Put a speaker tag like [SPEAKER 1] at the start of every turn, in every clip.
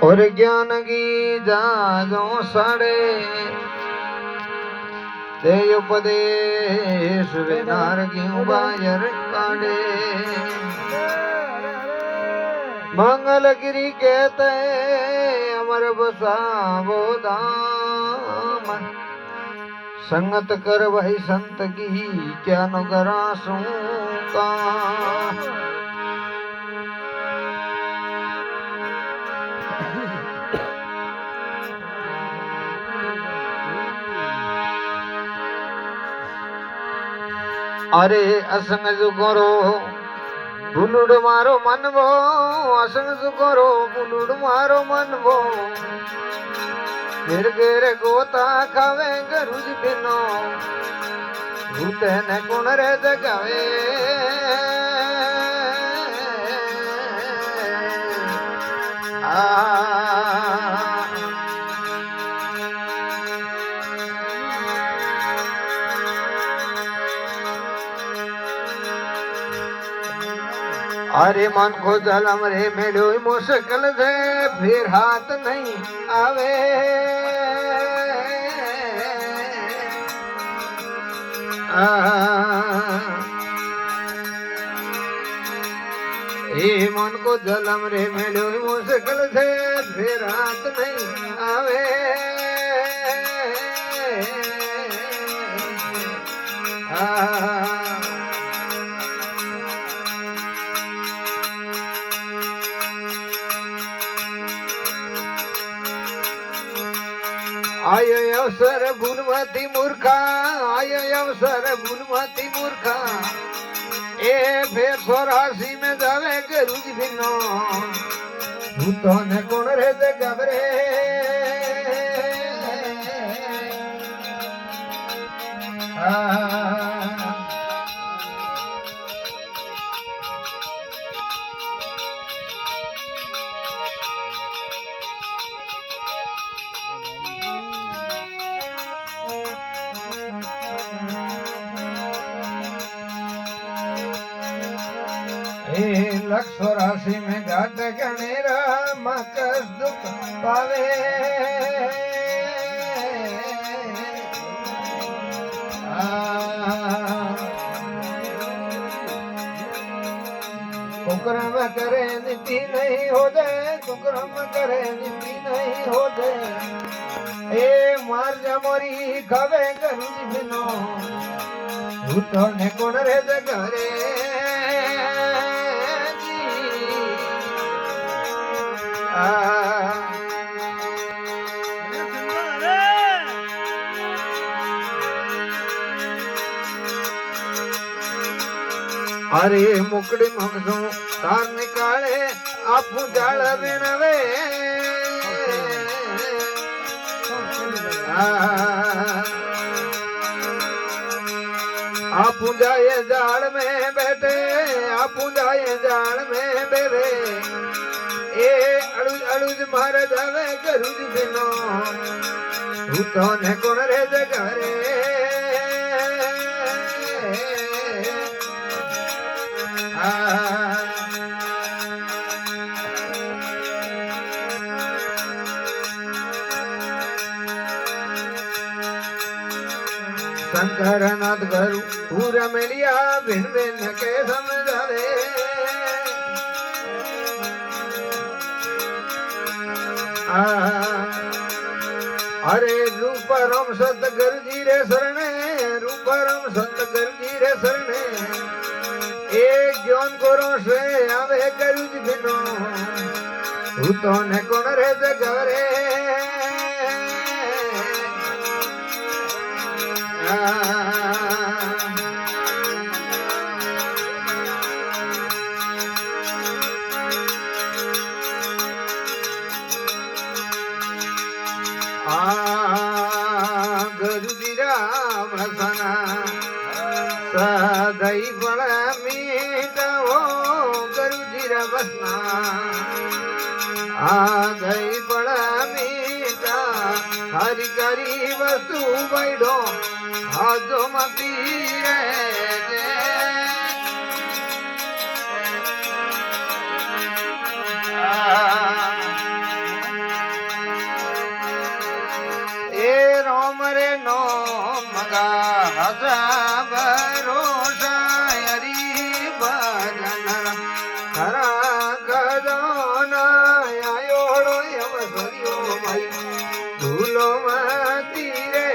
[SPEAKER 1] और ज्ञान की जाजो साड़े दे उपदेश विनार क्यों बायर काड़े मंगलगिरी कहते अमर बसावो धाम संगत कर भाई संत की क्या नगरा का अरे असंग जुगोरो बुलुड मारो मन वो असंग जुगोरो बुलुड मारो मन वो फिर गेर गोता खावे गरुज बिनो भूते ने कुण रे जगावे अरे मन को जलम रे मेलो मुश्किल से फिर हाथ नहीं आवे मन को जलम रे मेलो मुश्किल से फिर हाथ नहीं आवे आयो अवसर भूलमती मूर्खा आयो अवसर भूलमती मूर्खा ए फिर 84 में जावे गरुज बिनो भूतों ने कौन रे गबरे लक्ष 84 में घाट गणेरा मकस दुख पावे कुकरम करे नीति नहीं हो जाए कुकरम करे नीति नहीं हो जाए ए मार जमोरी खावे गरुज बिनो भूतों ने कौन रे जगरे अरे मुकड़ी मगजो तार निकाले आपू जाल बिनवे आपू जाए जाल में बैठे आपू जाए जाल में बेरे ए अड़ुज अड़ुज मार जावे गरुज बिनो भूतों ने कौन रे जगरे शंकर नाथ गुरु पूरा मिलिया भिन भिन के समझावे अरे रूपरम सतगुरु जी रे शरणे रूपरम सतगुरु जी रे शरणे एक ज्ञान करो से आवे गरुज बिनो भूतों ने कौन रे जगरे गुरुजी राम सना सदाई बड़ा मीठा हो गुरुजी रवसना आ गई बड़ा मीठा हरी करी वस्तु बैठो हाथों मती આશા ભરોસા હરી ભજન ખરા ગદોના આયોડો અવસર્યો ભાઈ ધૂલો માતી રે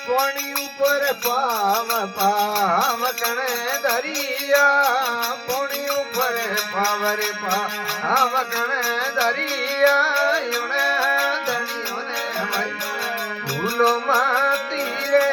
[SPEAKER 1] પાણી ઉપર પામ પામ કણે દરિયા પાણી ઉપર પાવરે પામ કણે દરિયા યુણે ધણીઓને ભાઈ ભૂલો માતી રે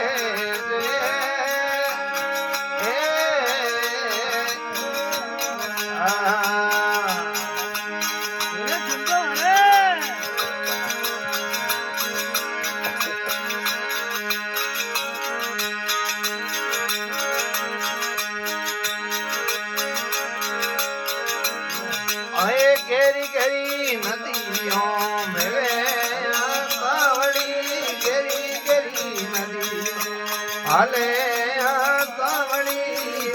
[SPEAKER 1] કેરી કેરી નદીઓ મેવે કાવડી કેરી કેરી નદી હાલે કાવડી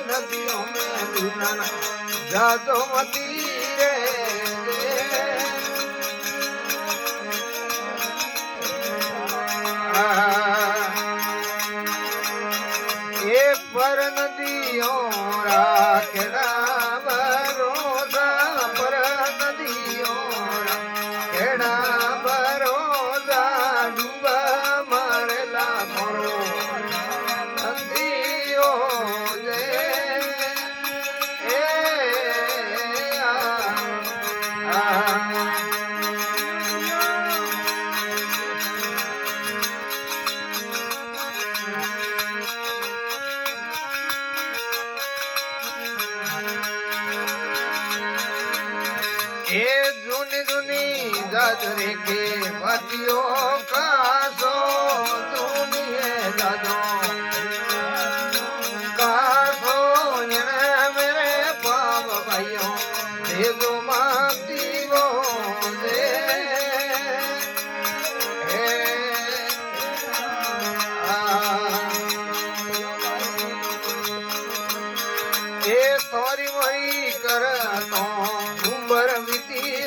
[SPEAKER 1] નદીઓ મેં દુના જાતો મતી રે એ પર નદીઓ રાખડા એ જૂની જૂની જાજરે કે પતિઓ કાસો જૂની જાજો કાસો એને મેરે પાવ ભાઈઓ દેવો માતી ગો દે એ તોરી મરી કરતો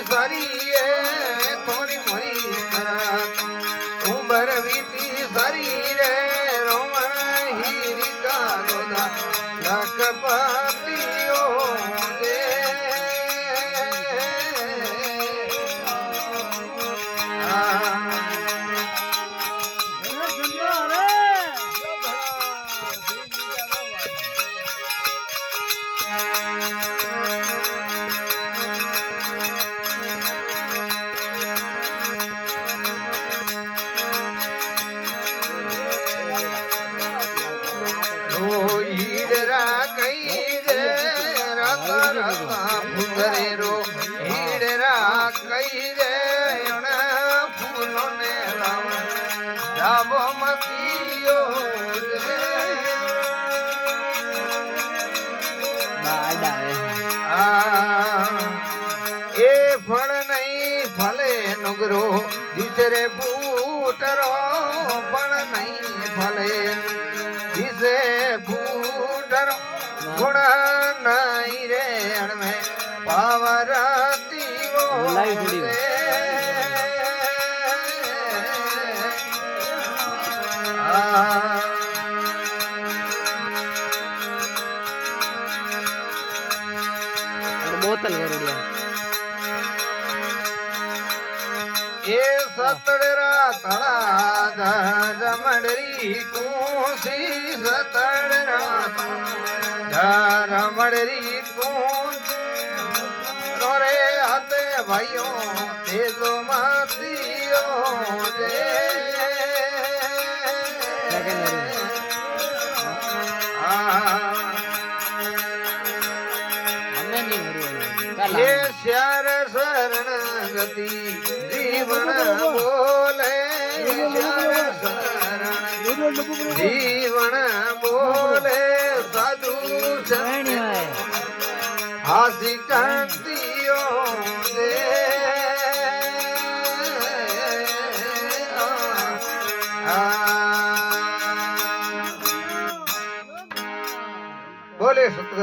[SPEAKER 1] સરીએ થોડી મરી ઉંબર વીતી શરીરે રોમણ હીરી ગાદોદા લખપતિઓ દે હીડરા કઈ દે રતા રતા ફૂલરે રો હીડરા કઈ દે ફૂલો ને રામ જાવો મતીઓ એ ફળ નહીં ફલે નુગરો દીસરે ફૂટરો પણ નહીં ફલે દિશે ફૂટરો ગુણ નહીં રે અણમે પાવરતી ગો
[SPEAKER 2] બોતલ ગરુડિયા
[SPEAKER 1] એ સતડરા તળા રમડરી કુસી સતડરા રમડરી કુસ રે હાથે ભાઈઓ તેજો માતીઓ દે ये श्यार शरण गति जीवन बोले श्यार शरण जीवन बोले साधु हासी कांतियो दे બોલે સતગુરુ